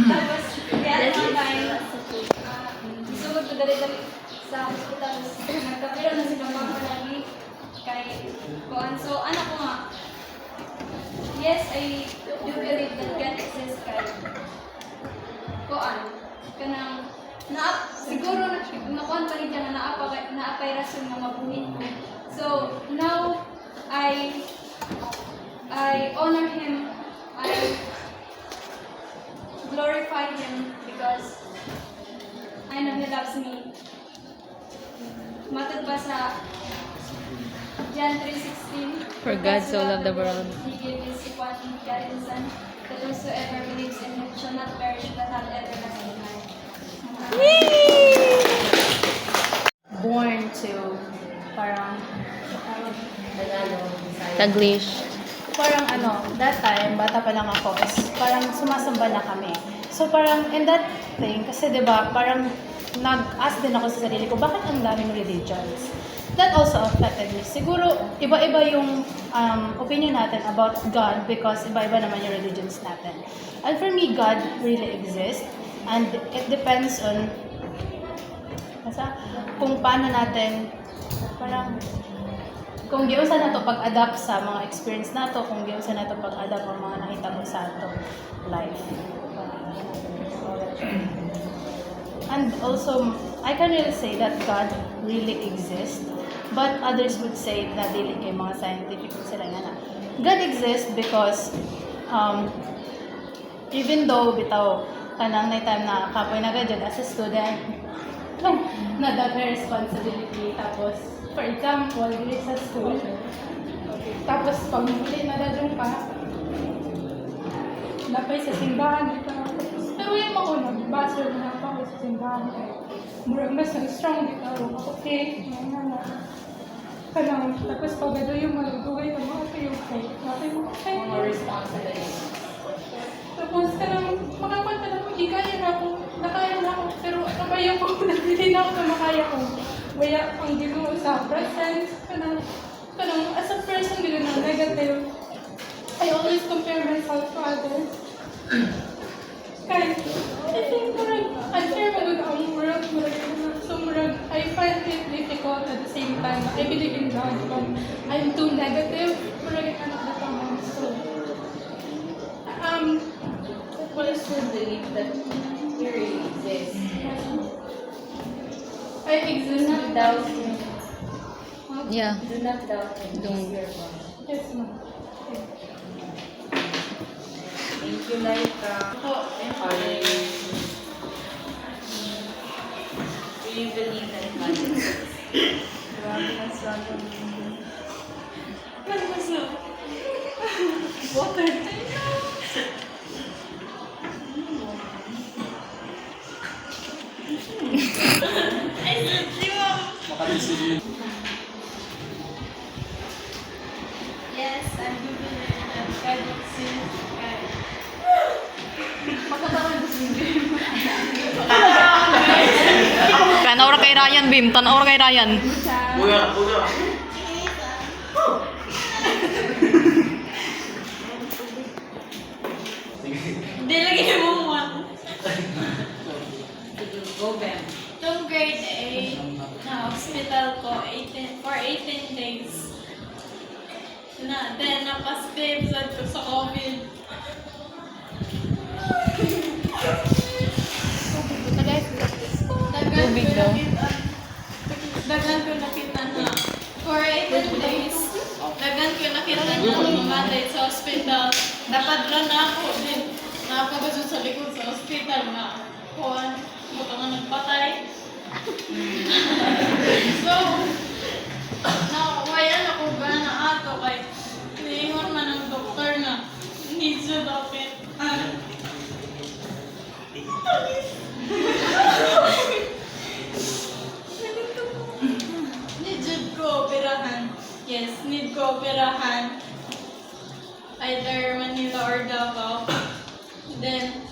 Tapos, kaya naman tayo, isugod ko dali-dali sa hospital. Nagkapiro na silang mga lagi kay Kuan. So, anak ko nga, yes, I do believe that God exists kay Kuan. Kanang, siguro nakuan pa rin ka na naapay rason nga mabuhin ko. So, now, I honor Him. I glorify Him because I know He loves me. Matod ba sa John 3:16? For God so loved the world. He gave His one begotten Son, that whosoever believes in Him shall not perish but have everlasting life. Born to parang Taglish. parang that time, bata pa lang ako, is parang sumasamba na kami. So parang, in that thing, kasi diba, parang nag-ask din ako sa sarili ko, bakit ang daming religions? That also affected me. Siguro, iba-iba yung opinion natin about God because iba-iba naman yung religions natin. And for me, God really exists. And it depends on kung paano natin, parang, kung giusa na to pag-adapt sa mga experience na to, kung giusa na to pag-adapt ang mga nakita mo sa ato life. And also, I can really say that God really exists, but others would say na dili kay mga scientific sila nga na. God exists because even though bitaw kanang na time na kapoy na gadyan as a student, na dami responsibility. Tapos, for example, dili sa school, tapos pag muli na dadong pa, napay sa simbahan dito. Pero yung mga unang, basol na pa sa simbahan. Murag mas strong dito. Okay, kanang, tapos pag gado yung malugugay ng mga kayo kayo. Mga responsibility. Tapos kanang, makakwanta na ko, di kaya na ako, nakaya na ako, pero nakaya ko, hindi na ako na makaya ko. Kaya ang ginoo sa present, kanang, as a person, gano'n na negative, I always compare myself to others. Kaya, I think murag, unfair magod ang world, so murag, I find it difficult at the same time. I believe in God, but I'm too negative, murag anak na tamang. So, What is your belief that He really exists? I exist Without Him, Yeah. do not doubt Him. Don't. He's your God. Yes, ma'am. Thank you, Laika. Do you believe that God exists? Grabe na struggle. Water. Yes, I do believe that God exists. Tanaw ra kay Ryan, Bim. Tanaw ra kay Ryan. Dilagay mo one. Go, Bam. Nung grade 8, na-hospital ko for 18 days. Then, napas-babe ko sa COVID. Tubig daw. Dagan ko nakita na for 18 days. Dagan ko nakita na mamatay sa hospital. Dapat lang na ako din. Nakapagod sa likod sa hospital na kuhan. Buto nga nagpatay. So, nawayan ako ba na ato kay niingon man ang doktor na needs to open. Need ko operahan. Yes, need ko operahan. Either Manila or Davao. Then,